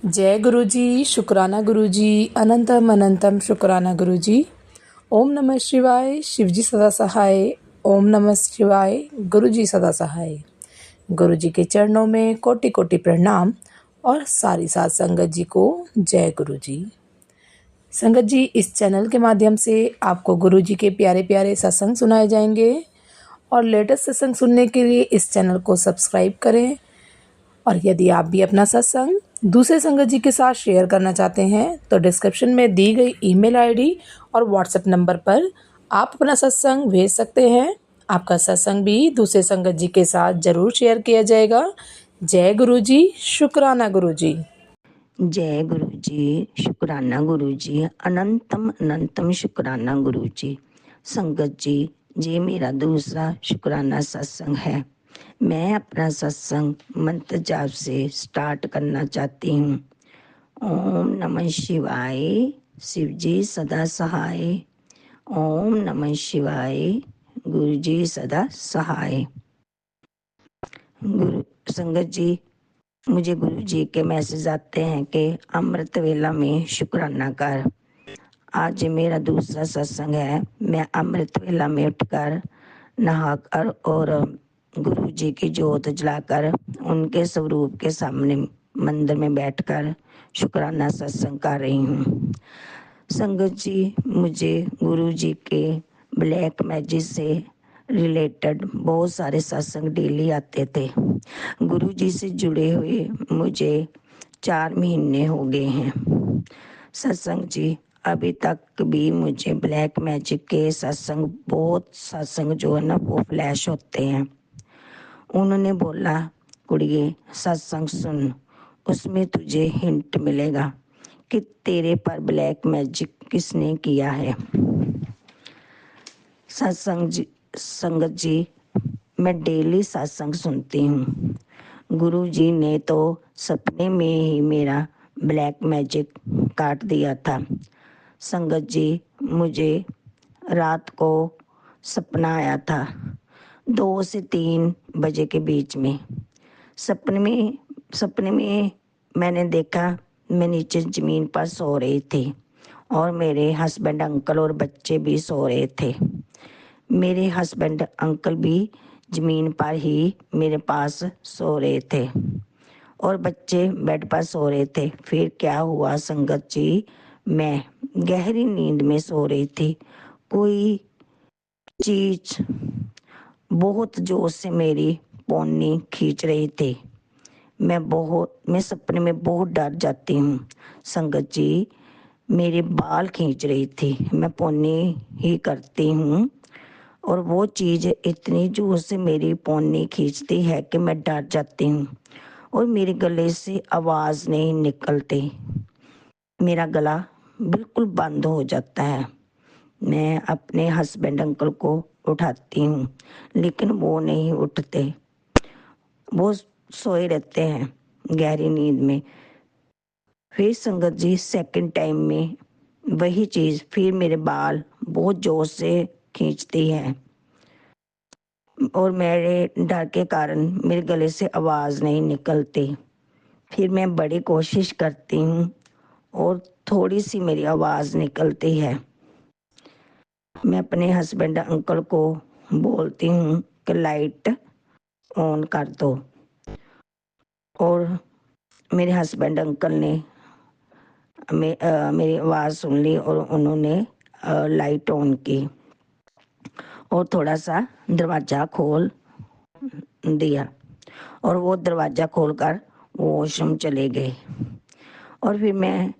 जय गुरु जी, शुक्राना गुरु जी, अनंतम अनंतम शुक्राना गुरु जी। ओम नमः शिवाय, शिव जी सदा सहाय। ओम नमः शिवाय, गुरु जी सदा सहाय। गुरु जी के चरणों में कोटि कोटि प्रणाम और सारी साध संगत जी को जय गुरु जी। संगत जी, इस चैनल के माध्यम से आपको गुरु जी के प्यारे प्यारे सत्संग सुनाए जाएंगे और लेटेस्ट सत्संग सुनने के लिए इस चैनल को सब्सक्राइब करें। और यदि आप भी अपना सत्संग दूसरे संगत जी के साथ शेयर करना चाहते हैं तो डिस्क्रिप्शन में दी गई ईमेल आईडी और व्हाट्सएप नंबर पर आप अपना सत्संग भेज सकते हैं। आपका सत्संग भी दूसरे संगत जी के साथ जरूर शेयर किया जाएगा। जय गुरु जी, शुक्राना गुरु जी। जय गुरु जी, शुक्राना गुरु जी, अनंतम अनंतम शुक्राना गुरु जी। संगत जी, ये मेरा दूसरा शुक्राना सत्संग है। मैं अपना सत्संग मंत्र जाप से स्टार्ट करना चाहती हूँ। ओम नमः शिवाय, शिव जी सदा सहाय। ओम नमः शिवाय, गुरु जी सदा सहाय। गुरु संगत जी, मुझे गुरु जी के मैसेज आते हैं कि अमृत वेला में शुक्राना कर। आज मेरा दूसरा सत्संग है। मैं अमृत वेला में उठकर नहाकर और गुरु जी की जोत जलाकर उनके स्वरूप के सामने मंदिर में बैठकर शुक्राना सत्संग कर रही हूँ। संगत जी, मुझे गुरु जी के ब्लैक मैजिक से रिलेटेड बहुत सारे सत्संग डेली आते थे। गुरु जी से जुड़े हुए मुझे 4 महीने हो गए हैं। सत्संग जी, अभी तक भी मुझे ब्लैक मैजिक के सत्संग, बहुत सत्संग जो है ना वो फ्लैश होते हैं। उन्होंने बोला, कुड़िए सत्संग सुन, उसमें तुझे हिंट मिलेगा कि तेरे पर ब्लैक मैजिक किसने किया है। सत्संग जी, संगत जी, मैं डेली सत्संग सुनती हूँ। गुरु जी ने तो सपने में ही मेरा ब्लैक मैजिक काट दिया था। संगत जी, मुझे रात को सपना आया था 2 से 3 बजे के बीच में। सपने में मैंने देखा मैं नीचे ज़मीन पर सो रही थी और मेरे हस्बैंड अंकल और बच्चे भी सो रहे थे। मेरे हस्बैंड अंकल भी ज़मीन पर ही मेरे पास सो रहे थे और बच्चे बेड पर सो रहे थे। फिर क्या हुआ संगत जी, मैं गहरी नींद में सो रही थी। कोई चीज बहुत जोर से मेरी पौनी खींच रही थी। मैं सपने में बहुत डर जाती हूँ। संगत जी, मेरे बाल खींच रही थी। मैं पौनी ही करती हूँ और वो चीज़ इतनी जोर से मेरी पौनी खींचती है कि मैं डर जाती हूँ और मेरे गले से आवाज़ नहीं निकलती। मेरा गला बिल्कुल बंद हो जाता है। मैं अपने हस्बैंड अंकल को उठाती हूँ लेकिन वो नहीं उठते, वो सोए रहते हैं गहरी नींद में। फिर संगत जी, सेकंड टाइम में वही चीज़ फिर मेरे बाल बहुत जोर से खींचती है और मेरे डर के कारण मेरे गले से आवाज़ नहीं निकलती। फिर मैं बड़ी कोशिश करती हूँ और थोड़ी सी मेरी आवाज़ निकलती है। मैं अपने हस्बैंड अंकल को बोलती हूँ कि लाइट ऑन कर दो और मेरे हस्बैंड अंकल ने मेरी आवाज़ सुन ली और उन्होंने लाइट ऑन की और थोड़ा सा दरवाज़ा खोल दिया और वो दरवाज़ा खोलकर वॉशरूम चले गए। और फिर मैं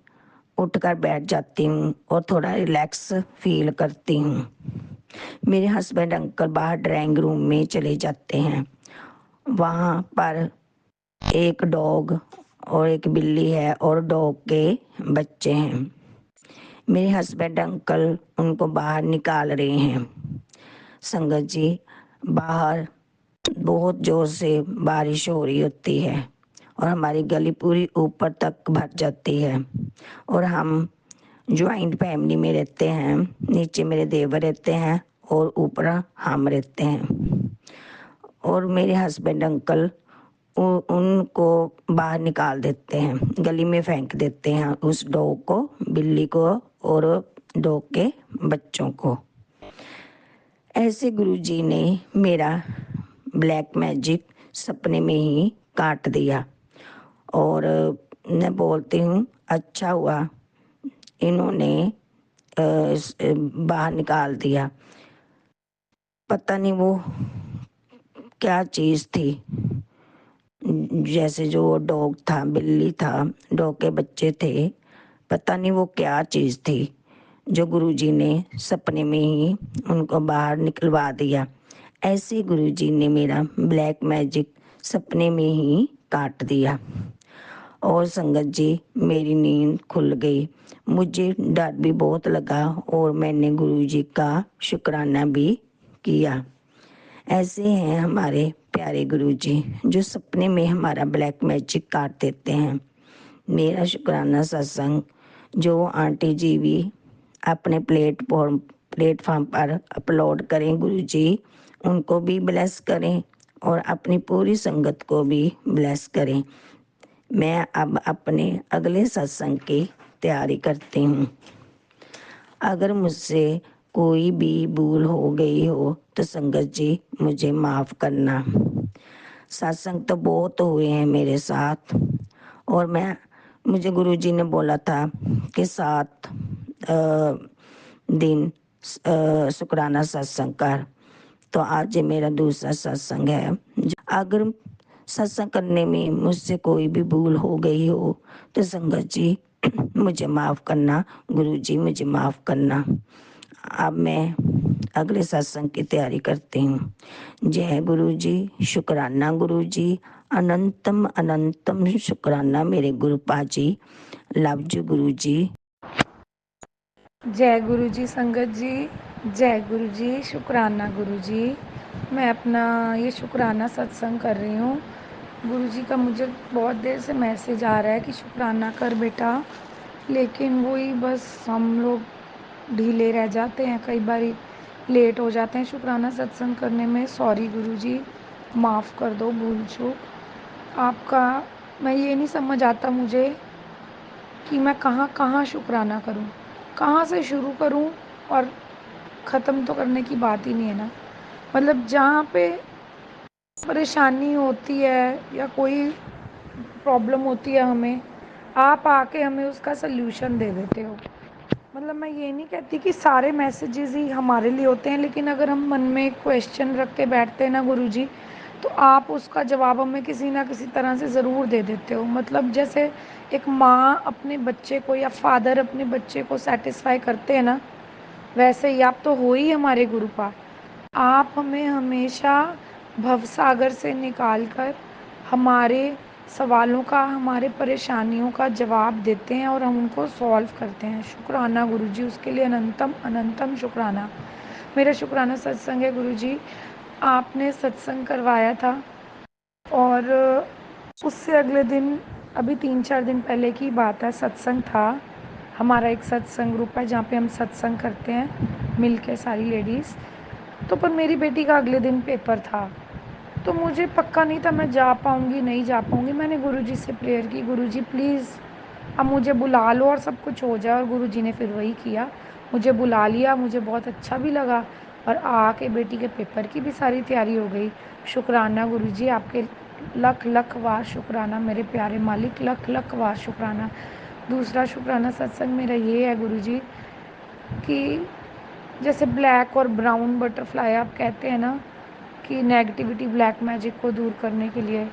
उठकर बैठ जाती हूँ और थोड़ा रिलैक्स फील करती हूँ। मेरे हस्बैंड अंकल बाहर ड्राइंग रूम में चले जाते हैं। वहाँ पर एक डॉग और एक बिल्ली है और डॉग के बच्चे हैं। मेरे हस्बैंड अंकल उनको बाहर निकाल रहे हैं। संगत जी, बाहर बहुत जोर से बारिश हो रही होती है और हमारी गली पूरी ऊपर तक भर जाती है और हम ज्वाइंट फैमिली में रहते हैं। नीचे मेरे देवर रहते हैं और ऊपर हम रहते हैं और मेरे हस्बैंड अंकल उनको बाहर निकाल देते हैं, गली में फेंक देते हैं उस डॉग को, बिल्ली को और डॉग के बच्चों को। ऐसे गुरुजी ने मेरा ब्लैक मैजिक सपने में ही काट दिया। और मैं बोलती हूँ अच्छा हुआ इन्होंने बाहर निकाल दिया। पता नहीं वो क्या चीज़ थी, जैसे जो डॉग था, बिल्ली था, डॉग के बच्चे थे, पता नहीं वो क्या चीज़ थी जो गुरुजी ने सपने में ही उनको बाहर निकलवा दिया। ऐसे गुरुजी ने मेरा ब्लैक मैजिक सपने में ही काट दिया। और संगत जी, मेरी नींद खुल गई, मुझे डर भी बहुत लगा और मैंने गुरुजी का शुक्राना भी किया। ऐसे हैं हमारे प्यारे गुरुजी जो सपने में हमारा ब्लैक मैजिक काट देते हैं। मेरा शुक्राना सत्संग जो आंटी जी भी अपने प्लेटफॉर्म पर अपलोड करें, गुरुजी उनको भी ब्लेस करें और अपनी पूरी संगत को भी ब्लेस करें। मैं अब अपने अगले सत्संग की तैयारी करती हूँ। अगर मुझसे कोई भी भूल हो गई हो तो संगत जी मुझे माफ़ करना। सत्संग तो बहुत हुए हैं मेरे साथ और मुझे गुरुजी ने बोला था कि 7 दिन शुक्राना सत्संग कर, तो आज ये मेरा दूसरा सत्संग है। अगर सत्संग करने में मुझसे कोई भी भूल हो गई हो तो संगत जी मुझे माफ़ करना, गुरुजी मुझे माफ़ करना। अब मैं अगले सत्संग की तैयारी करती हूँ। जय गुरुजी, शुक्राना गुरुजी, अनंतम अनंतम शुक्राना मेरे गुरुपा जी। लव यू गुरुजी। जय गुरु जी संगत जी, जय गुरु जी, शुक्राना गुरु जी। मैं अपना ये शुक्राना सत्संग कर रही हूँ। गुरु जी का मुझे बहुत देर से मैसेज आ रहा है कि शुक्राना कर बेटा, लेकिन वही बस हम लोग ढीले रह जाते हैं, कई बार लेट हो जाते हैं शुक्राना सत्संग करने में। सॉरी गुरु जी, माफ़ कर दो भूल चूक आपका। मैं ये नहीं समझ आता मुझे कि मैं कहाँ कहाँ शुक्राना करूँ, कहाँ से शुरू करूँ, और ख़त्म तो करने की बात ही नहीं है ना। मतलब जहाँ पे परेशानी होती है या कोई प्रॉब्लम होती है हमें, आप आके हमें उसका सल्यूशन दे देते हो। मतलब मैं ये नहीं कहती कि सारे मैसेजेस ही हमारे लिए होते हैं, लेकिन अगर हम मन में एक क्वेश्चन रख के बैठते हैं ना गुरुजी, तो आप उसका जवाब हमें किसी ना किसी तरह से ज़रूर दे देते हो। मतलब जैसे एक माँ अपने बच्चे को या फादर अपने बच्चे को सेटिस्फाई करते हैं ना, वैसे ही आप तो हो ही हमारे गुरुपा। आप हमें हमेशा भवसागर से निकाल कर हमारे सवालों का, हमारे परेशानियों का जवाब देते हैं और हम उनको सॉल्व करते हैं। शुक्राना गुरुजी, उसके लिए अनंतम अनंतम शुक्राना। मेरा शुक्राना सत्संग है गुरुजी। आपने सत्संग करवाया था और उससे अगले दिन, अभी 3-4 दिन पहले की बात है, सत्संग था। हमारा एक सत्संग ग्रुप है जहाँ पे हम सत्संग करते हैं मिल के सारी लेडीज़। तो पर मेरी बेटी का अगले दिन पेपर था, तो मुझे पक्का नहीं था मैं जा पाऊँगी नहीं जा पाऊँगी। मैंने गुरुजी से प्रेयर की, गुरुजी प्लीज़ अब मुझे बुला लो और सब कुछ हो जाए। और गुरुजी ने फिर वही किया, मुझे बुला लिया। मुझे बहुत अच्छा भी लगा और आके बेटी के पेपर की भी सारी तैयारी हो गई। शुक्राना गुरुजी, आपके लख लख वार शुक्राना मेरे प्यारे मालिक, लख लख वार शुक्राना। दूसरा शुक्राना सत्संग मेरा ये है गुरुजी कि जैसे ब्लैक और ब्राउन बटरफ्लाई आप कहते हैं ना कि नेगेटिविटी ब्लैक मैजिक को दूर करने के लिए,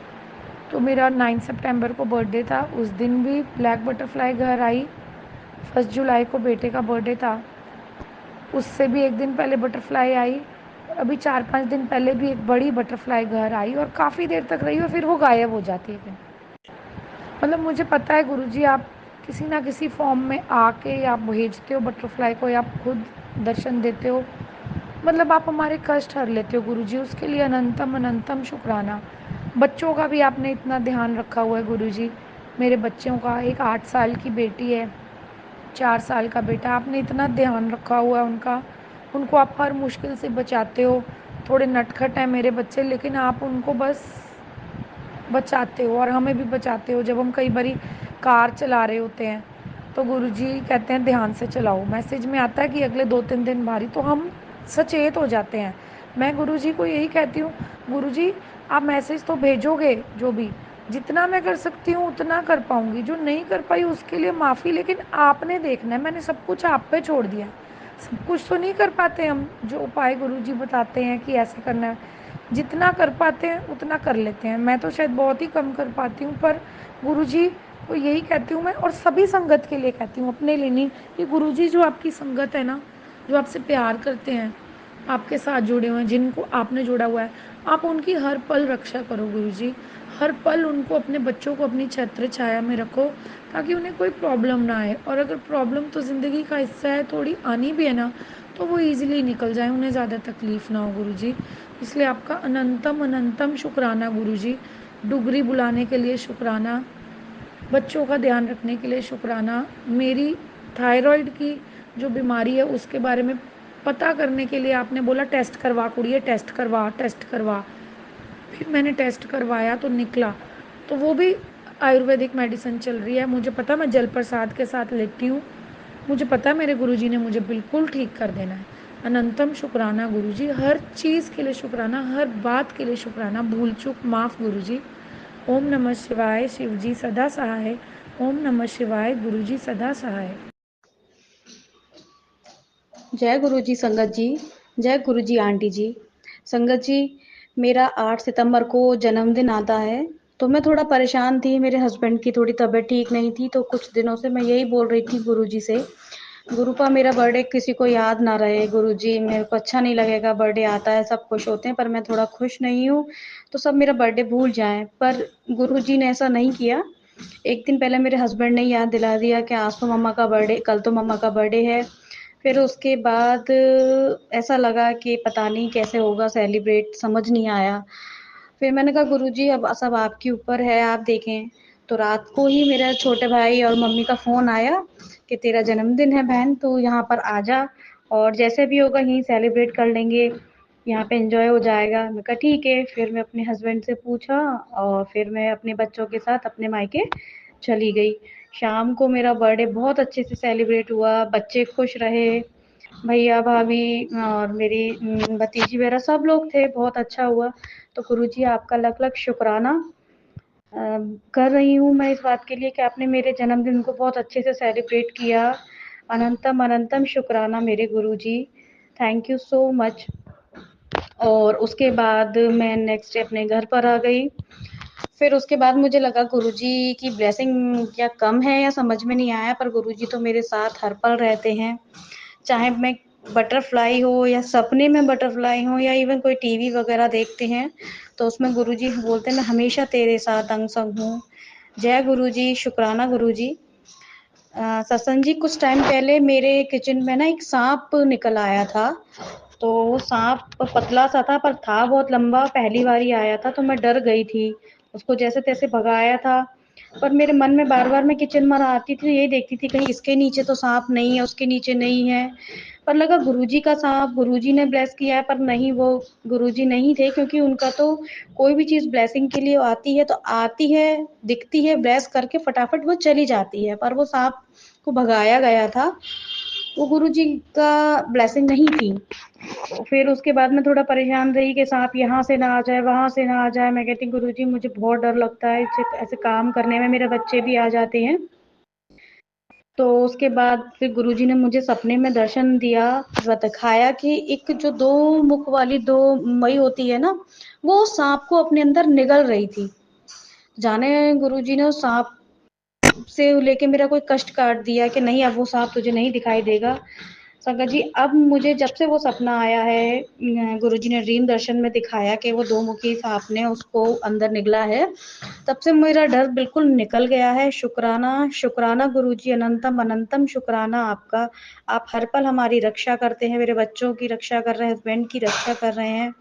तो मेरा 9 सितंबर को बर्थडे था, उस दिन भी ब्लैक बटरफ्लाई घर आई। 1 जुलाई को बेटे का बर्थडे था, उससे भी एक दिन पहले बटरफ्लाई आई। अभी 4-5 दिन पहले भी एक बड़ी बटरफ्लाई घर आई और काफ़ी देर तक रही और फिर वो गायब हो जाती है फिर। मतलब मुझे पता है गुरुजी, आप किसी ना किसी फॉर्म में आके आप भेजते हो बटरफ्लाई को, या आप खुद दर्शन देते हो। मतलब आप हमारे कष्ट हर लेते हो गुरुजी, उसके लिए अनंतम अनंतम शुक्राना। बच्चों का भी आपने इतना ध्यान रखा हुआ है गुरुजी। मेरे बच्चों का, एक 8 साल की बेटी है, 4 साल का बेटा, आपने इतना ध्यान रखा हुआ है उनका। उनको आप हर मुश्किल से बचाते हो। थोड़े नटखट हैं मेरे बच्चे, लेकिन आप उनको बस बचाते हो और हमें भी बचाते हो। जब हम कई बारी कार चला रहे होते हैं तो गुरुजी कहते हैं ध्यान से चलाओ, मैसेज में आता है कि अगले 2-3 दिन बारी, तो हम सचेत हो जाते हैं। मैं गुरुजी को यही कहती हूँ, गुरुजी आप मैसेज तो भेजोगे, जो भी जितना मैं कर सकती हूँ उतना कर पाऊँगी, जो नहीं कर पाई उसके लिए माफ़ी, लेकिन आपने देखना है, मैंने सब कुछ आप पे छोड़ दिया है। सब कुछ तो नहीं कर पाते हम, जो उपाय गुरुजी बताते हैं कि ऐसे करना है, जितना कर पाते हैं उतना कर लेते हैं। मैं तो शायद बहुत ही कम कर पाती हूँ, पर गुरुजी को यही कहती हूँ मैं, और सभी संगत के लिए कहती हूँ, अपने लिए नहीं, कि गुरुजी जो आपकी संगत है ना, जो आपसे प्यार करते हैं, आपके साथ जुड़े हुए हैं, जिनको आपने जोड़ा हुआ है, आप उनकी हर पल रक्षा करो गुरुजी। हर पल उनको, अपने बच्चों को अपनी छत्र छाया में रखो, ताकि उन्हें कोई प्रॉब्लम ना आए। और अगर प्रॉब्लम तो ज़िंदगी का हिस्सा है, थोड़ी आनी भी है ना, तो वो ईज़िली निकल जाए, उन्हें ज़्यादा तकलीफ़ ना हो गुरुजी। इसलिए आपका अनंतम अनंतम शुक्राना गुरुजी। डुगरी बुलाने के लिए शुक्राना, बच्चों का ध्यान रखने के लिए शुक्राना, मेरी थायराइड की जो बीमारी है उसके बारे में पता करने के लिए आपने बोला टेस्ट करवा कुड़िए, टेस्ट करवा। फिर मैंने टेस्ट करवाया तो निकला, तो वो भी आयुर्वेदिक मेडिसिन चल रही है। मुझे पता, मैं जल प्रसाद के साथ लेती हूँ, मुझे पता है मेरे गुरुजी ने मुझे बिल्कुल ठीक कर देना है। अनंतम शुक्राना गुरुजी, हर चीज़ के लिए शुक्राना, हर बात के लिए शुक्राना, भूल चूक माफ़ गुरुजी। ओम नमः शिवाय, शिवजी सदा सहाय। ओम नमः शिवाय, गुरुजी सदा सहाय। जय गुरु जी संगत जी। जय गुरु जी आंटी जी। संगत जी, मेरा 8 सितंबर को जन्मदिन आता है, तो मैं थोड़ा परेशान थी। मेरे हस्बैंड की थोड़ी तबीयत ठीक नहीं थी, तो कुछ दिनों से मैं यही बोल रही थी गुरु जी से, गुरुपा मेरा बर्थडे किसी को याद ना रहे, गुरु जी मेरे को अच्छा नहीं लगेगा, बर्थडे आता है सब खुश होते हैं पर मैं थोड़ा खुश नहीं हूँ, तो सब मेरा बर्थडे भूल जाएं। पर गुरु जी ने ऐसा नहीं किया। एक दिन पहले मेरे हस्बैंड ने याद दिला दिया कि आज तो मम्मा का बर्थडे, कल तो मम्मा का बर्थडे है। फिर उसके बाद ऐसा लगा कि पता नहीं कैसे होगा सेलिब्रेट, समझ नहीं आया। फिर मैंने कहा गुरुजी अब सब आपके ऊपर है, आप देखें। तो रात को ही मेरे छोटे भाई और मम्मी का फ़ोन आया कि तेरा जन्मदिन है बहन, तो यहाँ पर आ जा और जैसे भी होगा यहीं सेलिब्रेट कर लेंगे, यहाँ पे एंजॉय हो जाएगा। मैं कहा ठीक है। फिर मैं अपने हस्बैंड से पूछा और फिर मैं अपने बच्चों के साथ अपने मायके चली गई। शाम को मेरा बर्थडे बहुत अच्छे से सेलिब्रेट हुआ, बच्चे खुश रहे, भैया भाभी और मेरी भतीजी वगैरह सब लोग थे, बहुत अच्छा हुआ। तो गुरुजी आपका लख लख शुक्राना कर रही हूँ मैं इस बात के लिए कि आपने मेरे जन्मदिन को बहुत अच्छे से सेलिब्रेट किया। अनंतम अनंतम शुक्राना मेरे गुरुजी, थैंक यू सो मच। और उसके बाद मैं नेक्स्ट डे अपने घर पर आ गई। फिर उसके बाद मुझे लगा गुरुजी की ब्लेसिंग क्या कम है या समझ में नहीं आया, पर गुरुजी तो मेरे साथ हर पल रहते हैं, चाहे मैं बटरफ्लाई हो या सपने में बटरफ्लाई हो या इवन कोई टीवी वगैरह देखते हैं तो उसमें गुरुजी बोलते हैं मैं हमेशा तेरे साथ अंग संग हूँ। जय गुरुजी, शुक्राना गुरुजी। सत्संग जी, कुछ टाइम पहले मेरे किचन में ना एक सांप निकल आया था, तो वो सांप पतला सा था पर था बहुत लंबा, पहली बार ही आया था तो मैं डर गई थी, उसको जैसे तैसे भगाया था। पर मेरे मन में बार बार मैं किचन में आती थी, यही देखती थी कहीं इसके नीचे तो सांप नहीं है, उसके नीचे नहीं है। पर लगा गुरुजी का सांप, गुरुजी ने ब्लेस किया है, पर नहीं, वो गुरुजी नहीं थे, क्योंकि उनका तो कोई भी चीज ब्लेसिंग के लिए आती है तो आती है, दिखती है, ब्लेस करके फटाफट वो चली जाती है, पर वो सांप को भगाया गया था, वो गुरुजी का ब्लेसिंग नहीं थी। फिर उसके बाद मैं थोड़ा परेशान रही कि सांप यहाँ से ना आ जाए, वहां से ना आ जाए। मैं कहती गुरुजी मुझे बहुत डर लगता है ऐसे काम करने में, मेरे बच्चे भी आ जाते हैं। तो उसके बाद फिर गुरुजी ने मुझे सपने में दर्शन दिया, दिखाया कि एक जो दो मुख वाली दो मई होती है ना, वो सांप को अपने अंदर निगल रही थी। जाने गुरुजी ने उस सांप से लेके मेरा कोई कष्ट काट दिया कि नहीं अब वो सांप तुझे नहीं दिखाई देगा। संगत जी, अब मुझे जब से वो सपना आया है, गुरुजी ने ड्रीम दर्शन में दिखाया कि वो दो मुखी सांप ने उसको अंदर निगला है, तब से मेरा डर बिल्कुल निकल गया है। शुक्राना शुक्राना गुरुजी, अनंतम अनंतम शुक्राना आपका। आप हर पल हमारी रक्षा करते हैं, मेरे बच्चों की रक्षा कर रहे हैं, हस्बैंड की रक्षा कर रहे हैं,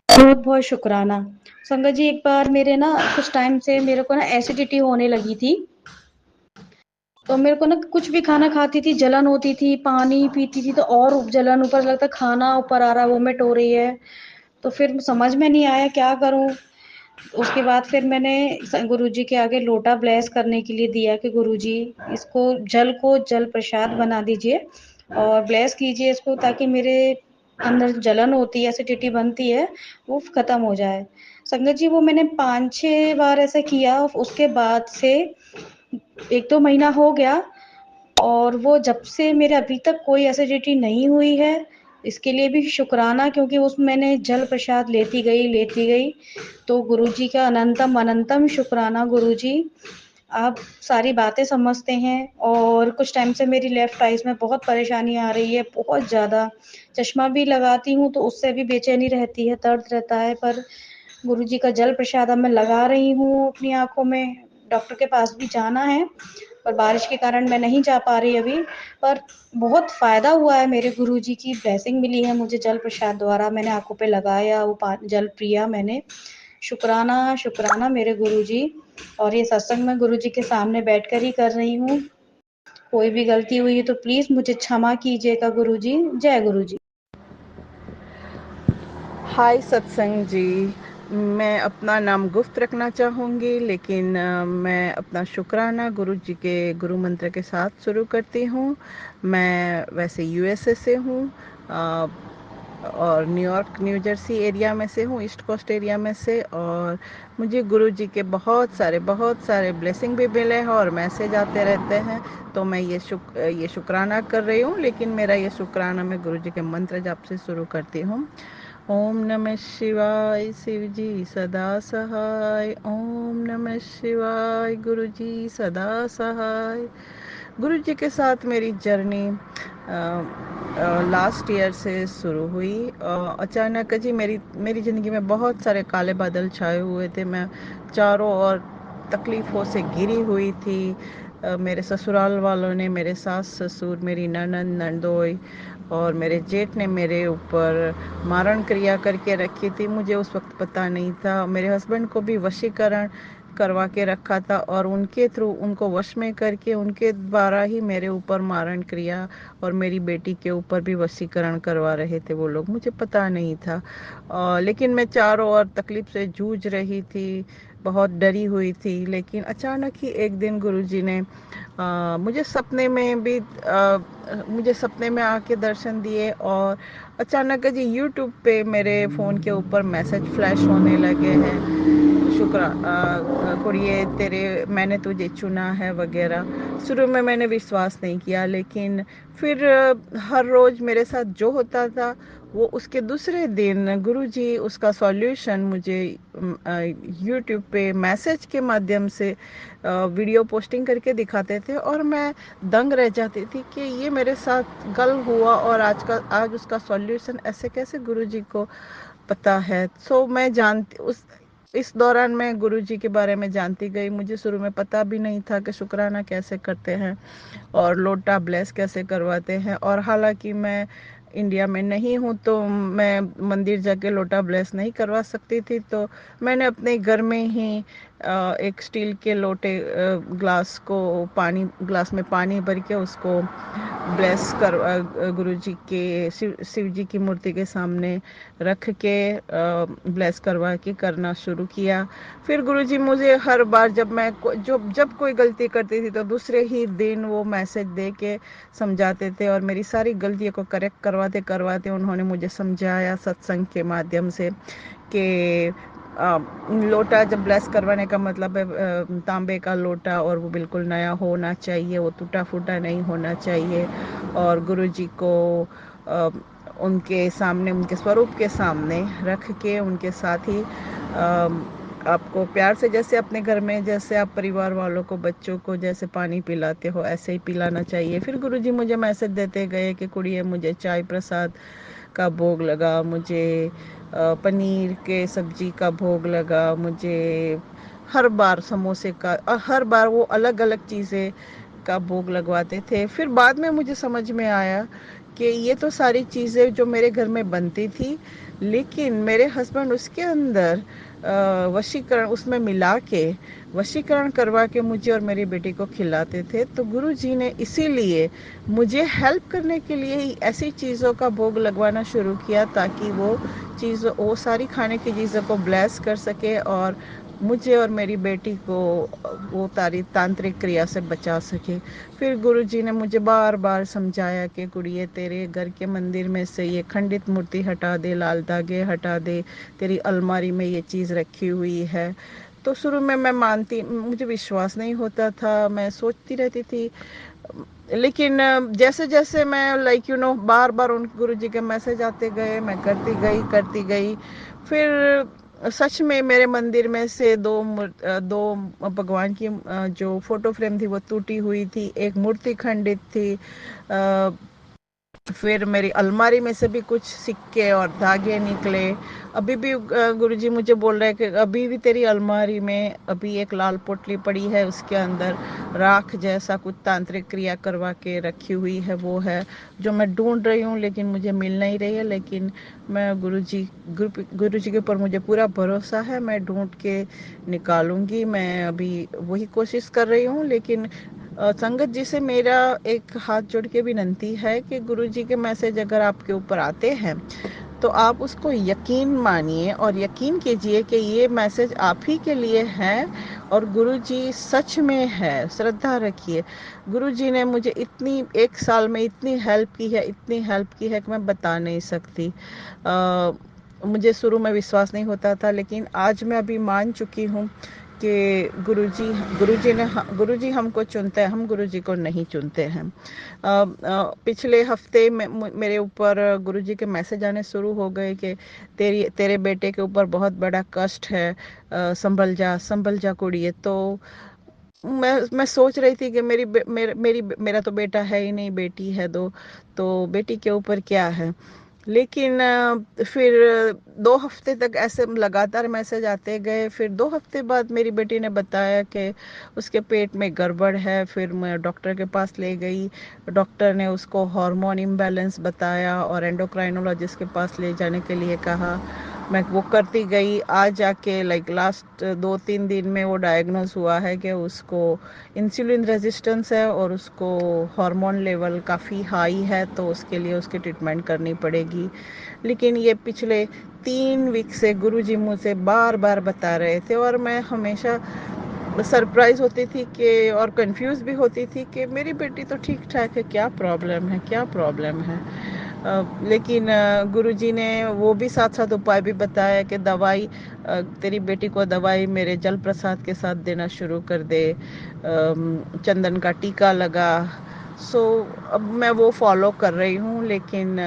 बहुत बहुत शुक्राना। संगत जी, एक बार मेरे ना कुछ टाइम से मेरे को ना एसिडिटी होने लगी थी, तो मेरे को ना कुछ भी खाना खाती थी जलन होती थी, पानी पीती थी तो और जलन, ऊपर लगता खाना ऊपर आ रहा, वोमिट हो रही है। तो फिर समझ में नहीं आया क्या करूं। उसके बाद फिर मैंने गुरुजी के आगे लोटा ब्लेस करने के लिए दिया कि गुरुजी इसको को जल प्रसाद बना दीजिए और ब्लेस कीजिए इसको, ताकि मेरे अंदर जलन होती है, एसिडिटी बनती है, वो खत्म हो जाए। संगत जी, वो मैंने 5-6 बार ऐसा किया। उसके बाद से 1-2 महीना हो गया और वो जब से मेरे अभी तक कोई एसिडिटी नहीं हुई है। इसके लिए भी शुक्राना, क्योंकि उस मैंने जल प्रसाद लेती गई। तो गुरुजी का अनंतम अनंतम शुक्राना गुरुजी। आप सारी बातें समझते हैं। और कुछ टाइम से मेरी लेफ्ट आईज में बहुत परेशानी आ रही है, बहुत ज़्यादा। चश्मा भी लगाती हूँ तो उससे भी बेचैनी रहती है, दर्द रहता है। पर गुरुजी का जल प्रसाद अब मैं लगा रही हूँ अपनी आँखों में। डॉक्टर के पास भी जाना है, पर बारिश के कारण मैं नहीं जा पा रही अभी। पर बहुत फ़ायदा हुआ है, मेरे गुरुजी की ब्लेसिंग मिली है मुझे जल प्रसाद द्वारा। मैंने आँखों पे लगाया, वो जल पिया मैंने। शुक्राना, शुक्राना मेरे गुरुजी। और ये सत्संग मैं गुरुजी के सामने बैठकर ही कर रही हूँ। कोई भी गलती हुई है तो प्लीज़ मुझे क्षमा कीजिएगा गुरुजी। जय गुरुजी। हाय सत्संग जी। मैं अपना नाम गुप्त रखना चाहूँगी, लेकिन मैं अपना शुक्राना गुरु जी के गुरु मंत्र के साथ शुरू करती हूँ। मैं वैसे यूएसए से हूँ और न्यूयॉर्क न्यू जर्सी एरिया में से हूँ, ईस्ट कोस्ट एरिया में से। और मुझे गुरु जी के बहुत सारे ब्लेसिंग भी मिले हैं और मैसेज आते रहते हैं। तो मैं ये शुक्राना कर रही हूँ, लेकिन मेरा ये शुक्राना मैं गुरु जी के मंत्र जाप से शुरू करती हूँ। ओम नमः शिवाय, शिव जी सदा सहाय। ओम नमः शिवाय, गुरु जी सदा सहाय। गुरु जी के साथ मेरी जर्नी लास्ट ईयर से शुरू हुई। अचानक जी मेरी ज़िंदगी में बहुत सारे काले बादल छाए हुए थे। मैं चारों ओर तकलीफ़ों से घिरी हुई थी। मेरे ससुराल वालों ने, मेरे सास ससुर, मेरी ननंद नंदोई और मेरे जेठ ने मेरे ऊपर मारण क्रिया करके रखी थी। मुझे उस वक्त पता नहीं था। मेरे हस्बैंड को भी वशीकरण करवा के रखा था और उनके थ्रू, उनको वश में करके, उनके द्वारा ही मेरे ऊपर मारण क्रिया और मेरी बेटी के ऊपर भी वशीकरण करवा रहे थे वो लोग। मुझे पता नहीं था। लेकिन मैं चारों ओर तकलीफ से जूझ रही थी, बहुत डरी हुई थी। लेकिन अचानक ही एक दिन गुरुजी ने मुझे सपने में आके दर्शन दिए। और अचानक जी यूट्यूब पे मेरे फ़ोन के ऊपर मैसेज फ्लैश होने लगे हैं, कुड़िए तेरे, मैंने तुझे चुना है वगैरह। शुरू में मैंने विश्वास नहीं किया, लेकिन फिर हर रोज़ मेरे साथ जो होता था वो उसके दूसरे दिन गुरुजी उसका सॉल्यूशन मुझे यूट्यूब पे मैसेज के माध्यम से वीडियो पोस्टिंग करके दिखाते थे। और मैं दंग रह जाती थी कि ये मेरे साथ कल हुआ और आज उसका सॉल्यूशन ऐसे कैसे गुरुजी को पता है। सो मैं जानती उस इस दौरान मैं गुरुजी के बारे में जानती गई। मुझे शुरू में पता भी नहीं था कि शुक्राना कैसे करते हैं और लोटा ब्लेस कैसे करवाते हैं। और हालांकि मैं इंडिया में नहीं हूँ तो मैं मंदिर जाके लोटा ब्लेस नहीं करवा सकती थी। तो मैंने अपने घर में ही एक स्टील के लोटे ग्लास में पानी भर के उसको ब्लेस कर गुरुजी के शिव जी की मूर्ति के सामने रख के ब्लेस करवा के करना शुरू किया। फिर गुरुजी मुझे हर बार जब कोई गलती करती थी तो दूसरे ही दिन वो मैसेज दे के समझाते थे और मेरी सारी गलतियों को करेक्ट करवाते करवाते उन्होंने मुझे समझाया सत्संग के माध्यम से कि लोटा जब ब्लेस करवाने का मतलब है तांबे का लोटा, और वो बिल्कुल नया होना चाहिए, वो टूटा फूटा नहीं होना चाहिए। और गुरुजी को उनके सामने, उनके स्वरूप के सामने रख के उनके साथ ही आपको प्यार से, जैसे अपने घर में जैसे आप परिवार वालों को, बच्चों को जैसे पानी पिलाते हो ऐसे ही पिलाना चाहिए। फिर गुरुजी मुझे मैसेज देते गए कि कुड़िए मुझे चाय प्रसाद का भोग लगा, मुझे पनीर के सब्जी का भोग लगा, मुझे हर बार समोसे का, हर बार वो अलग अलग चीज़ें का भोग लगवाते थे। फिर बाद में मुझे समझ में आया कि ये तो सारी चीज़ें जो मेरे घर में बनती थी, लेकिन मेरे हस्बैंड उसके अंदर वशीकरण उसमें मिला के वशीकरण करवा के मुझे और मेरी बेटी को खिलाते थे। तो गुरुजी ने इसीलिए मुझे हेल्प करने के लिए ही ऐसी चीज़ों का भोग लगवाना शुरू किया ताकि वो सारी खाने की चीज़ों को ब्लेस कर सके और मुझे और मेरी बेटी को वो तांत्रिक क्रिया से बचा सके। फिर गुरुजी ने मुझे बार बार समझाया कि कुड़िए, तेरे घर के मंदिर में से ये खंडित मूर्ति हटा दे, लाल धागे हटा दे, तेरी अलमारी में ये चीज़ रखी हुई है। तो शुरू में मैं मानती, मुझे विश्वास नहीं होता था, मैं सोचती रहती थी। लेकिन जैसे जैसे मैं बार बार उन गुरुजी के मैसेज आते गए, मैं करती गई। फिर सच में मेरे मंदिर में से दो भगवान की जो फोटो फ्रेम थी वो टूटी हुई थी, एक मूर्ति खंडित थी। फिर मेरी अलमारी में से भी कुछ सिक्के और धागे निकले। अभी भी गुरुजी मुझे बोल रहे हैं कि अभी भी तेरी अलमारी में अभी एक लाल पोटली पड़ी है, उसके अंदर राख जैसा कुछ तांत्रिक क्रिया करवा के रखी हुई है, वो है जो मैं ढूंढ रही हूँ, लेकिन मुझे मिल नहीं रही है। लेकिन मैं गुरुजी के ऊपर मुझे पूरा भरोसा है, मैं ढूंढ के निकालूंगी। मैं अभी वही कोशिश कर रही हूँ। लेकिन संगत जी से मेरा एक हाथ जोड़ के विनती है कि गुरुजी के मैसेज अगर आपके ऊपर आते हैं तो आप उसको यकीन मानिए और यकीन कीजिए कि ये मैसेज आप ही के लिए है और गुरुजी सच में है। श्रद्धा रखिए। गुरुजी ने मुझे इतनी 1 साल में इतनी हेल्प की है कि मैं बता नहीं सकती। मुझे शुरू में विश्वास नहीं होता था, लेकिन आज मैं अभी मान चुकी हूँ कि गुरुजी हमको चुनते हैं, हम गुरुजी को नहीं चुनते हैं। पिछले हफ्ते में मेरे ऊपर गुरुजी के मैसेज आने शुरू हो गए कि तेरे बेटे के ऊपर बहुत बड़ा कष्ट है, संभल जा कुड़िए। तो मैं सोच रही थी कि मेरा तो बेटा है ही नहीं, बेटी है दो, तो बेटी के ऊपर क्या है। लेकिन फिर 2 हफ्ते तक ऐसे लगातार मैसेज आते गए। फिर 2 हफ्ते बाद मेरी बेटी ने बताया कि उसके पेट में गड़बड़ है। फिर मैं डॉक्टर के पास ले गई। डॉक्टर ने उसको हार्मोन इम्बैलेंस बताया और एंडोक्राइनोलॉजिस्ट के पास ले जाने के लिए कहा। मैं वो करती गई। आज जाके लास्ट 2-3 दिन में वो डायग्नोज हुआ है कि उसको इंसुलिन रेजिस्टेंस है और उसको हार्मोन लेवल काफ़ी हाई है, तो उसके लिए उसकी ट्रीटमेंट करनी पड़ेगी। लेकिन ये पिछले 3 वीक से गुरुजी मुझे बार बार बता रहे थे और मैं हमेशा सरप्राइज होती थी कि और कंफ्यूज भी होती थी कि मेरी बेटी तो ठीक ठाक है, क्या प्रॉब्लम है। लेकिन गुरुजी ने वो भी साथ साथ उपाय भी बताया कि तेरी बेटी को दवाई मेरे जल प्रसाद के साथ देना शुरू कर दे, चंदन का टीका लगा। अब मैं वो फॉलो कर रही हूँ। लेकिन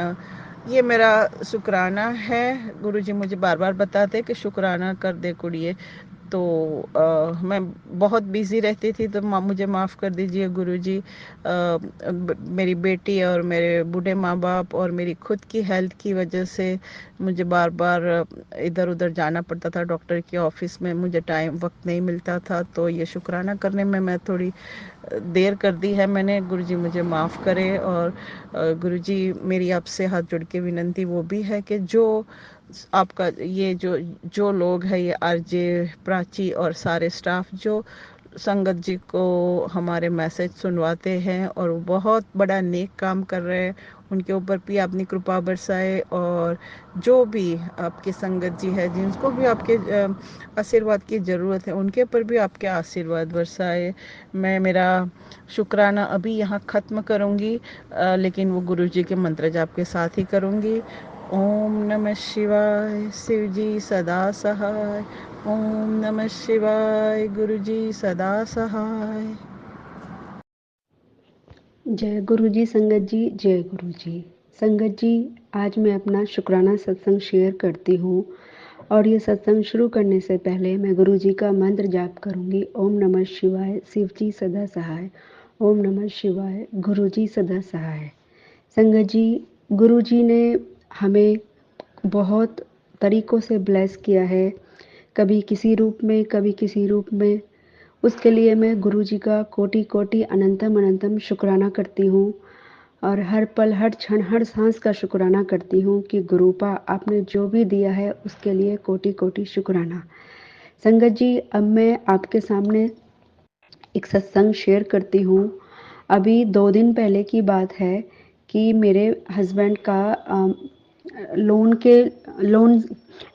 ये मेरा शुक्राना है। गुरुजी मुझे बार बार बताते कि शुक्राना कर दे कुड़िए। तो मैं बहुत बिजी रहती थी, तो मुझे माफ़ कर दीजिए गुरुजी। मेरी बेटी और मेरे बूढ़े माँ बाप और मेरी खुद की हेल्थ की वजह से मुझे बार बार इधर उधर जाना पड़ता था, डॉक्टर के ऑफिस में मुझे वक्त नहीं मिलता था। तो ये शुक्राना करने में मैं थोड़ी देर कर दी है मैंने। गुरुजी मुझे माफ़ करे। और गुरुजी मेरी आपसे हाथ जोड़ के विनंती वो भी है कि जो आपका ये जो लोग हैं, ये आरजे प्राची और सारे स्टाफ जो संगत जी को हमारे मैसेज सुनवाते हैं और वो बहुत बड़ा नेक काम कर रहे हैं, उनके ऊपर भी अपनी कृपा बरसाए। और जो भी आपकी संगत जी है, जिनको भी आपके आशीर्वाद की ज़रूरत है, उनके ऊपर भी आपके आशीर्वाद बरसाए। मैं मेरा शुक्राना अभी यहाँ ख़त्म करूँगी, लेकिन वो गुरु जी के मंत्र जाप के साथ ही करूँगी। ओम नमः शिवाय, शिव जी सदा सहाय। ओम नमः शिवाय, गुरु जी सदा सहाय। जय गुरु जी संगत जी, जय गुरु जी संगत जी। आज मैं अपना शुक्राना सत्संग शेयर करती हूँ और ये सत्संग शुरू करने से पहले मैं गुरु जी का मंत्र जाप करूँगी। ओम नमः शिवाय, शिव जी सदा सहाय। ओम नमः शिवाय, गुरु जी सदा सहाय। संगत जी, गुरु जी ने हमें बहुत तरीक़ों से ब्लेस किया है, कभी किसी रूप में, कभी किसी रूप में। उसके लिए मैं गुरु जी का कोटि कोटि अनंतम अनंतम शुक्राना करती हूँ। और हर पल, हर क्षण, हर सांस का शुक्राना करती हूँ कि गुरुपा आपने जो भी दिया है उसके लिए कोटि-कोटि शुक्राना। संगत जी, अब मैं आपके सामने एक सत्संग शेयर करती हूँ। अभी 2 दिन पहले की बात है कि मेरे हस्बैंड का लोन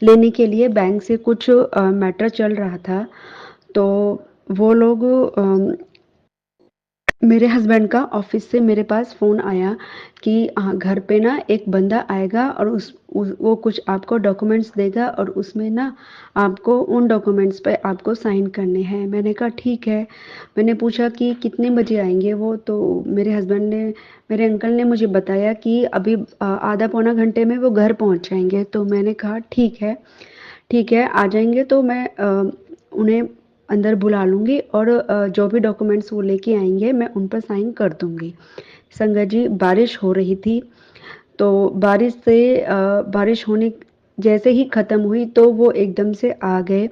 लेने के लिए बैंक से कुछ मैटर चल रहा था। तो वो लोग मेरे हस्बैंड का ऑफिस से मेरे पास फ़ोन आया कि घर पे ना एक बंदा आएगा और वो कुछ आपको डॉक्यूमेंट्स देगा और उसमें ना आपको उन डॉक्यूमेंट्स पे आपको साइन करने हैं। मैंने कहा ठीक है। मैंने पूछा कि कितने बजे आएंगे वो, तो मेरे अंकल ने मुझे बताया कि अभी आधा पौना घंटे में वो घर पहुंच जाएंगे। तो मैंने कहा ठीक है आ जाएंगे तो मैं उन्हें अंदर बुला लूँगी और जो भी डॉक्यूमेंट्स वो लेके आएंगे मैं उन पर साइन कर दूँगी। संगत जी, बारिश हो रही थी, तो बारिश होने जैसे ही ख़त्म हुई तो वो एकदम से आ गए।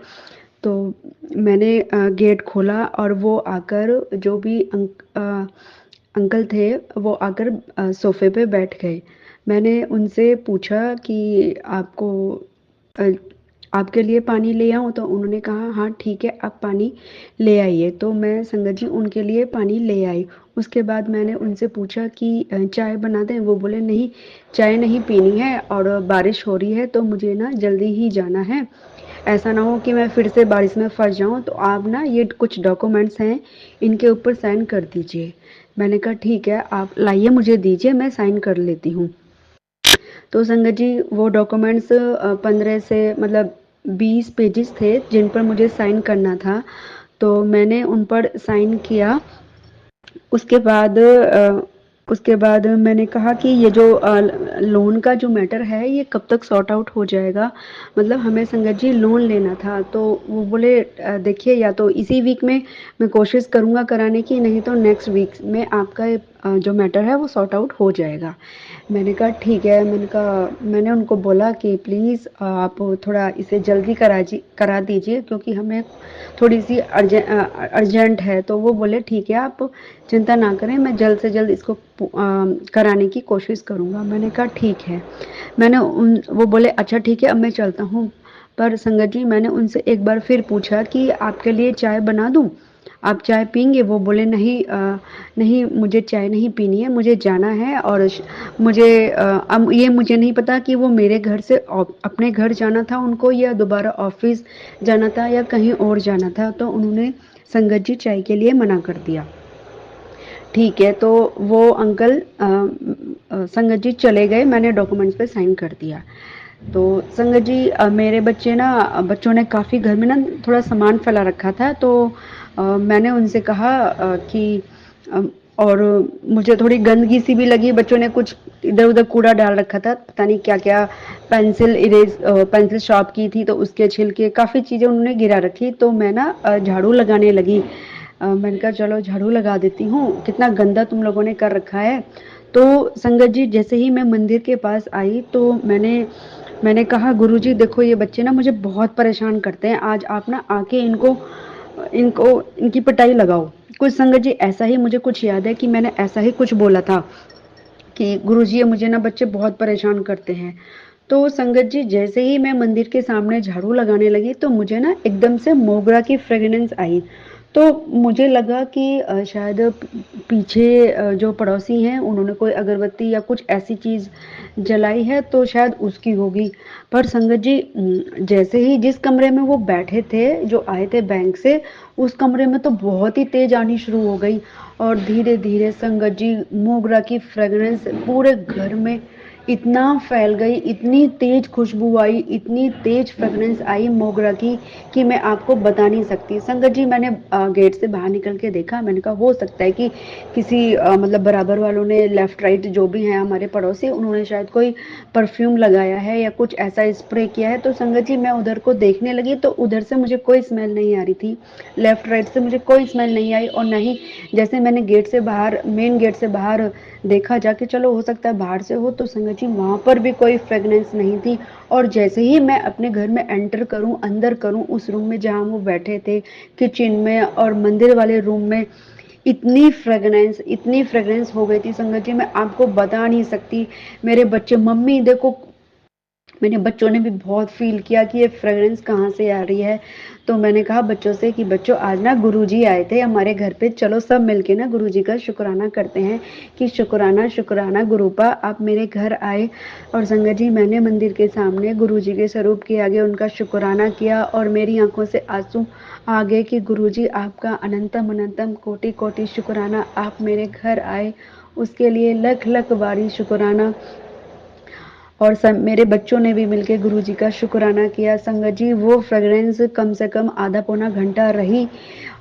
तो मैंने गेट खोला और वो आकर अंकल थे, वो आकर सोफ़े पे बैठ गए। मैंने उनसे पूछा कि अ, आपके लिए पानी ले आऊँ? तो उन्होंने कहा हाँ ठीक है, आप पानी ले आइए। तो मैं संगत जी उनके लिए पानी ले आई। उसके बाद मैंने उनसे पूछा कि चाय बना दें? वो बोले नहीं, चाय नहीं पीनी है और बारिश हो रही है तो मुझे ना जल्दी ही जाना है। ऐसा ना हो कि मैं फिर से बारिश में फँस जाऊँ, तो आप ना ये कुछ डॉक्यूमेंट्स हैं, इनके ऊपर साइन कर दीजिए। मैंने कहा ठीक है, आप लाइए मुझे दीजिए, मैं साइन कर लेती हूँ। तो संगत जी वो डॉक्यूमेंट्स 15 से मतलब 20 पेजेस थे जिन पर मुझे साइन करना था। तो मैंने उन पर साइन किया। उसके बाद मैंने कहा कि ये जो लोन का जो मैटर है ये कब तक सॉर्ट आउट हो जाएगा, मतलब हमें संगत जी लोन लेना था। तो वो बोले देखिए या तो इसी वीक में मैं कोशिश करूँगा कराने की, नहीं तो नेक्स्ट वीक में आपका जो मैटर है वो सॉर्ट आउट हो जाएगा। मैंने कहा ठीक है। मैंने उनको बोला कि प्लीज़ आप थोड़ा इसे जल्दी करा दीजिए क्योंकि हमें थोड़ी सी अर्जेंट है। तो वो बोले ठीक है, आप चिंता ना करें, मैं जल्द से जल्द इसको कराने की कोशिश करूँगा। मैंने कहा ठीक है। वो बोले अच्छा ठीक है, अब मैं चलता हूँ। पर संगत जी मैंने उनसे एक बार फिर पूछा कि आपके लिए चाय बना दूँ? आप चाय पिएंगे? वो बोले नहीं नहीं, मुझे चाय नहीं पीनी है, मुझे जाना है। और अब ये मुझे नहीं पता कि वो मेरे घर से अपने घर जाना था उनको या दोबारा ऑफिस जाना था या कहीं और जाना था। तो उन्होंने संगत जी चाय के लिए मना कर दिया। ठीक है, तो वो अंकल संगत जी चले गए। मैंने डॉक्यूमेंट्स पे साइन कर दिया। तो संगत जी मेरे बच्चों ने काफ़ी घर में ना थोड़ा सामान फैला रखा था। तो मैंने उनसे कहा कि और मुझे थोड़ी गंदगी सी भी लगी। बच्चों ने कुछ इधर उधर कूड़ा डाल रखा था, पता नहीं क्या क्या, पेंसिल शॉर्प की थी तो उसके छिलके, काफ़ी चीज़ें उन्होंने गिरा रखी। तो मैं ना झाड़ू लगाने लगी। मैंने कहा चलो झाड़ू लगा देती हूँ, कितना गंदा तुम लोगों ने कर रखा है। तो संगत जी जैसे ही मैं मंदिर के पास आई तो मैंने कहा गुरुजी देखो ये बच्चे ना मुझे बहुत परेशान करते हैं, आज आप ना आके इनको इनको इनकी पिटाई लगाओ। कुछ संगत जी ऐसा ही मुझे कुछ याद है कि मैंने ऐसा ही कुछ बोला था कि गुरुजी ये मुझे ना बच्चे बहुत परेशान करते हैं। तो संगत जी जैसे ही मैं मंदिर के सामने झाड़ू लगाने लगी तो मुझे ना एकदम से मोगरा की फ्रेगनेंस आई। तो मुझे लगा कि शायद पीछे जो पड़ोसी हैं उन्होंने कोई अगरबत्ती या कुछ ऐसी चीज़ जलाई है तो शायद उसकी होगी। पर संगत जी जैसे ही जिस कमरे में वो बैठे थे जो आए थे बैंक से, उस कमरे में तो बहुत ही तेज आनी शुरू हो गई और धीरे धीरे संगत जी मोगरा की फ्रेगरेंस पूरे घर में इतना फैल गई, इतनी तेज खुशबू आई, इतनी तेज फ्रेगरेंस आई मोगरा की कि मैं आपको बता नहीं सकती। संगत जी मैंने गेट से बाहर निकल के देखा, मैंने कहा हो सकता है कि किसी मतलब बराबर वालों ने लेफ्ट राइट जो भी हैं हमारे पड़ोसी, उन्होंने शायद कोई परफ्यूम लगाया है या कुछ ऐसा स्प्रे किया है। तो संगत जी मैं उधर को देखने लगी तो उधर से मुझे कोई स्मेल नहीं आ रही थी, लेफ्ट राइट से मुझे कोई स्मेल नहीं आई। और ना ही जैसे मैंने मेन गेट से बाहर देखा जाके, चलो हो सकता है बाहर से हो, तो संगत जी वहाँ पर भी कोई फ्रेगनेंस नहीं थी। और जैसे ही मैं अपने घर में एंटर करूँ, अंदर करूँ उस रूम में जहाँ वो बैठे थे, किचन में और मंदिर वाले रूम में, इतनी फ्रेगरेंस हो गई थी संगत जी, मैं आपको बता नहीं सकती। मेरे बच्चे, मम्मी देखो, मेरे बच्चों ने भी बहुत फील किया कि ये फ्रेगरेंस कहाँ से आ रही है। तो मैंने कहा बच्चों से कि बच्चों, आज ना गुरुजी आए थे हमारे घर पे, चलो सब मिलके ना गुरुजी का शुक्राना करते हैं कि शुक्राना शुक्राना गुरुपा आप मेरे घर आए। और संगत जी, मैंने मंदिर के सामने गुरुजी के स्वरूप के आगे उनका शुक्राना किया और मेरी आंखों से आंसू आ गए कि गुरुजी आपका अनंतम अनंतम कोटि कोटि शुक्राना, आप मेरे घर आए उसके लिए लख लख बारी शुक्राना। और सब मेरे बच्चों ने भी मिलके गुरुजी का शुक्राना किया। संगत जी, वो फ्रेगरेंस कम से कम आधा पौना घंटा रही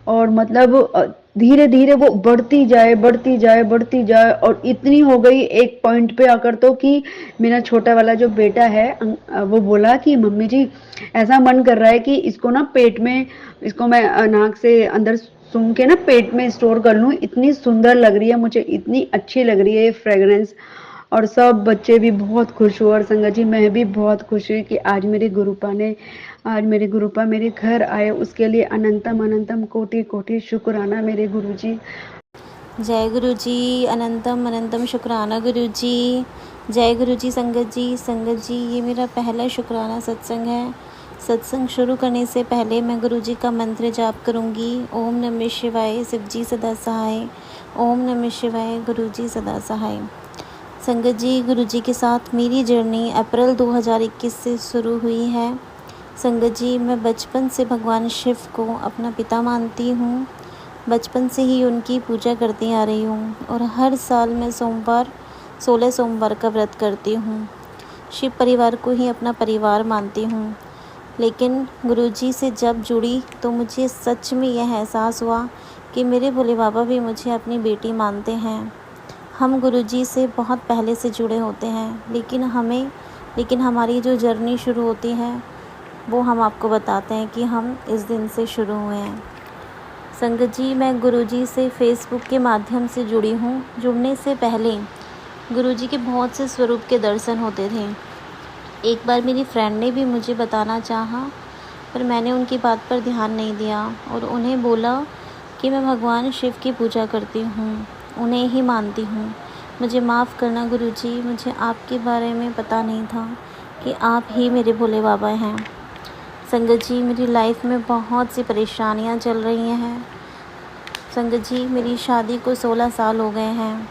और मतलब धीरे धीरे वो बढ़ती जाए बढ़ती जाए बढ़ती जाए और इतनी हो गई एक पॉइंट पे आकर तो कि मेरा छोटा वाला जो बेटा है वो बोला कि मम्मी जी, ऐसा मन कर रहा है कि इसको ना पेट में, इसको मैं नाक से अंदर सूंघ के ना पेट में स्टोर कर लूँ, इतनी सुंदर लग रही है मुझे, इतनी अच्छी लग रही है ये फ्रेगरेंस। और सब बच्चे भी बहुत खुश हुए और संगत जी मैं भी बहुत खुश हुई कि आज मेरे गुरुपा मेरे घर आए, उसके लिए अनंतम अनंतम कोटि कोटि शुक्राना मेरे गुरुजी। जय गुरु जी, अनंतम अनंतम शुक्राना गुरु जी। जय गुरु जी। संगत जी ये मेरा पहला शुक्राना सत्संग है। सत्संग शुरू करने से पहले मैं गुरु जी का मंत्र जाप करूंगी। ओम नमः शिवाय, शिव जी सदा सहाय। ओम नमः शिवाय, गुरु जी सदा सहाय। संगत जी, गुरु जी के साथ मेरी जर्नी अप्रैल 2021 से शुरू हुई है। संगत जी, मैं बचपन से भगवान शिव को अपना पिता मानती हूँ। बचपन से ही उनकी पूजा करती आ रही हूँ और हर साल मैं 16 सोमवार का व्रत करती हूँ। शिव परिवार को ही अपना परिवार मानती हूँ। लेकिन गुरुजी से जब जुड़ी तो मुझे सच में यह एहसास हुआ कि मेरे भोले बाबा भी मुझे अपनी बेटी मानते हैं। हम गुरुजी से बहुत पहले से जुड़े होते हैं, लेकिन हमारी जो जर्नी शुरू होती है वो हम आपको बताते हैं कि हम इस दिन से शुरू हुए हैं। संगत जी, मैं गुरुजी से फेसबुक के माध्यम से जुड़ी हूँ। जुड़ने से पहले गुरुजी के बहुत से स्वरूप के दर्शन होते थे। एक बार मेरी फ्रेंड ने भी मुझे बताना चाहा, पर मैंने उनकी बात पर ध्यान नहीं दिया और उन्हें बोला कि मैं भगवान शिव की पूजा करती हूँ, उन्हें ही मानती हूँ। मुझे माफ़ करना गुरुजी, मुझे आपके बारे में पता नहीं था कि आप ही मेरे भोले बाबा हैं। संगत जी, मेरी लाइफ में बहुत सी परेशानियाँ चल रही हैं। संगत जी, मेरी शादी को 16 साल हो गए हैं।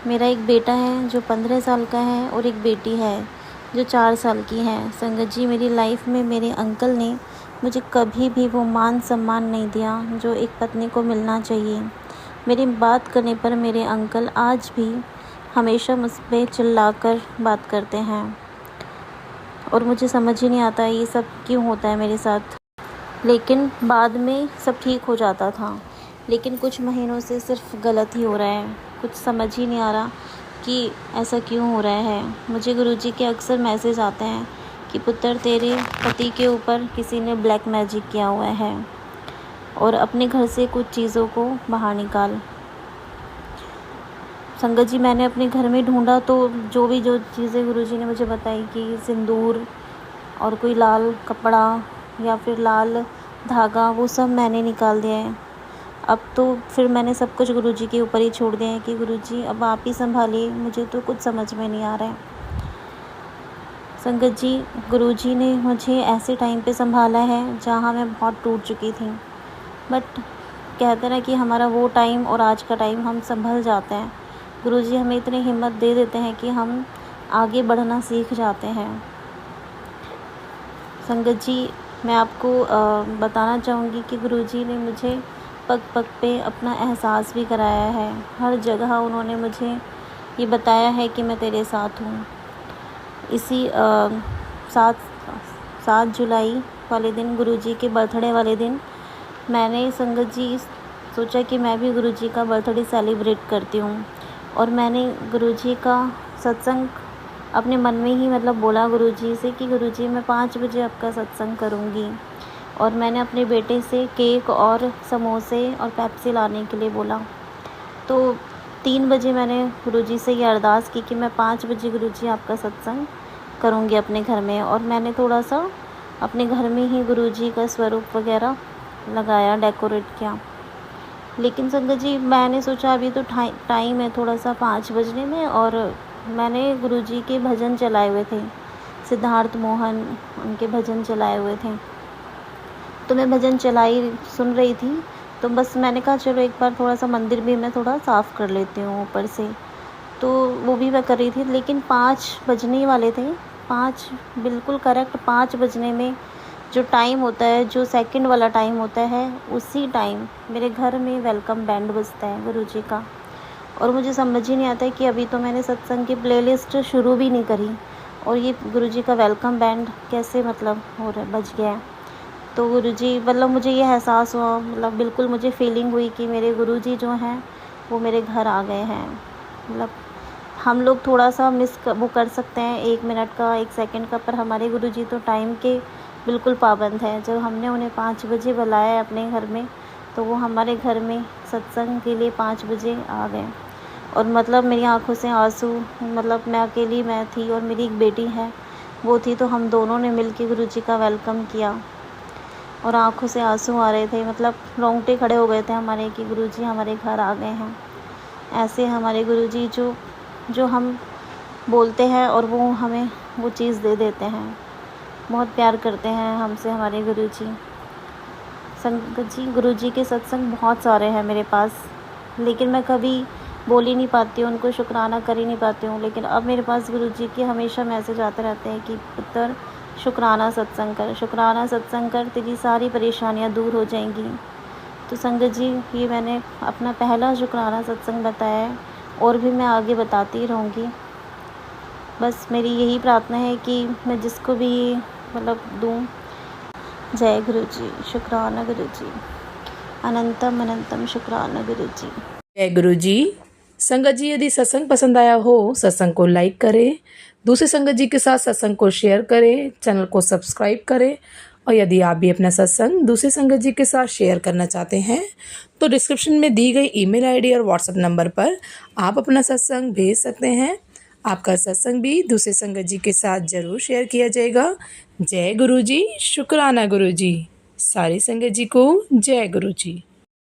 मेरा एक बेटा है जो 15 साल का है और एक बेटी है जो 4 साल की है। संगत जी, मेरी लाइफ में मेरे अंकल ने मुझे कभी भी वो मान सम्मान नहीं दिया जो एक पत्नी को मिलना चाहिए। मेरी बात करने पर मेरे अंकल आज भी हमेशा मुझ पर चिल्लाकर बात करते हैं और मुझे समझ ही नहीं आता ये सब क्यों होता है मेरे साथ। लेकिन बाद में सब ठीक हो जाता था, लेकिन कुछ महीनों से सिर्फ गलत ही हो रहा है। कुछ समझ ही नहीं आ रहा कि ऐसा क्यों हो रहा है। मुझे गुरुजी के अक्सर मैसेज आते हैं कि पुत्र, तेरे पति के ऊपर किसी ने ब्लैक मैजिक किया हुआ है और अपने घर से कुछ चीज़ों को बाहर निकाल। संगत जी, मैंने अपने घर में ढूंढा तो जो चीज़ें गुरुजी ने मुझे बताई कि सिंदूर और कोई लाल कपड़ा या फिर लाल धागा, वो सब मैंने निकाल दिया है। अब तो फिर मैंने सब कुछ गुरुजी के ऊपर ही छोड़ दिया है कि गुरुजी अब आप ही संभालिए, मुझे तो कुछ समझ में नहीं आ रहा है। संगत जी, गुरुजी ने मुझे ऐसे टाइम पे संभाला है जहाँ मैं बहुत टूट चुकी थी। बट कहते हैं कि हमारा वो टाइम और आज का टाइम हम संभल जाते हैं। गुरुजी हमें इतनी हिम्मत दे देते हैं कि हम आगे बढ़ना सीख जाते हैं। संगत जी, मैं आपको बताना चाहूँगी कि गुरुजी ने मुझे पग पग पे अपना एहसास भी कराया है। हर जगह उन्होंने मुझे ये बताया है कि मैं तेरे साथ हूँ। इसी 7 जुलाई वाले दिन, गुरुजी के बर्थडे वाले दिन, मैंने संगत जी सोचा कि मैं भी गुरुजी का बर्थडे सेलिब्रेट करती हूँ और मैंने गुरुजी का सत्संग अपने मन में ही बोला गुरुजी से कि गुरुजी मैं 5 बजे आपका सत्संग करूँगी। और मैंने अपने बेटे से केक और समोसे और पेप्सी लाने के लिए बोला। तो 3 बजे मैंने गुरुजी से ये अरदास की कि मैं 5 बजे गुरुजी आपका सत्संग करूँगी अपने घर में। और मैंने थोड़ा सा अपने घर में ही गुरुजी का स्वरूप वगैरह लगाया, डेकोरेट किया। लेकिन संगत जी मैंने सोचा अभी तो टाइम है थोड़ा सा 5 बजने में, और मैंने गुरुजी के भजन चलाए हुए थे, सिद्धार्थ मोहन उनके भजन चलाए हुए थे, तो मैं भजन सुन रही थी। तो बस मैंने कहा चलो एक बार थोड़ा सा मंदिर भी मैं थोड़ा साफ़ कर लेती हूँ ऊपर से, तो वो भी मैं कर रही थी। लेकिन 5 बजने वाले थे, 5 बिल्कुल करेक्ट 5 बजने में जो टाइम होता है, जो सेकंड वाला टाइम होता है, उसी टाइम मेरे घर में वेलकम बैंड बजता है गुरुजी का। और मुझे समझ ही नहीं आता है कि अभी तो मैंने सत्संग की प्लेलिस्ट शुरू भी नहीं करी और ये गुरुजी का वेलकम बैंड कैसे मतलब बज गया है। तो गुरुजी मतलब मुझे ये एहसास हुआ, मतलब बिल्कुल मुझे फीलिंग हुई कि मेरे गुरुजी जो हैं वो मेरे घर आ गए हैं। मतलब हम लोग थोड़ा सा वो कर सकते हैं 1 मिनट का 1 सेकंड का, पर हमारे गुरुजी तो टाइम के बिल्कुल पाबंद है। जब हमने उन्हें 5 बजे बुलाया अपने घर में, तो वो हमारे घर में सत्संग के लिए 5 बजे आ गए। और मतलब मेरी आंखों से आंसू, मतलब मैं थी और मेरी एक बेटी है वो थी, तो हम दोनों ने मिल के गुरुजी का वेलकम किया और आंखों से आंसू आ रहे थे, मतलब रोंगटे खड़े हो गए थे हमारे कि गुरुजी हमारे घर आ गए हैं। ऐसे हमारे गुरुजी जो हम बोलते हैं और वो हमें वो चीज़ दे देते हैं। बहुत प्यार करते हैं हमसे हमारे गुरुजी। संगत जी गुरुजी के सत्संग बहुत सारे हैं मेरे पास, लेकिन मैं कभी बोल ही नहीं पाती हूँ, उनको शुक्राना कर ही नहीं पाती हूँ। लेकिन अब मेरे पास गुरुजी के हमेशा मैसेज आते रहते हैं कि पुत्र शुक्राना सत्संग कर, शुक्राना सत्संग कर, तेरी सारी परेशानियाँ दूर हो जाएंगी। तो संगत जी ये मैंने अपना पहला शुक्राना सत्संग बताया है और भी मैं आगे बताती रहूँगी। बस मेरी यही प्रार्थना है कि मैं जिसको भी मतलब दूँ। जय गुरुजी, शुक्राना गुरुजी, अनंतम अनंतम शुक्राना गुरुजी। जय गुरु जी। संगत जी यदि सत्संग पसंद आया हो, सत्संग को लाइक करें, दूसरे संगत जी के साथ सत्संग को शेयर करें, चैनल को सब्सक्राइब करें। और यदि आप भी अपना सत्संग दूसरे संगत जी के साथ शेयर करना चाहते हैं तो डिस्क्रिप्शन में दी गई ईमेल आईडी और व्हाट्सएप नंबर पर आप अपना सत्संग भेज सकते हैं। आपका सत्संग भी दूसरे संगत जी के साथ ज़रूर शेयर किया जाएगा। जय गुरु जी, शुक्राना गुरु जी। सारी संगत जी को जय गुरु जी।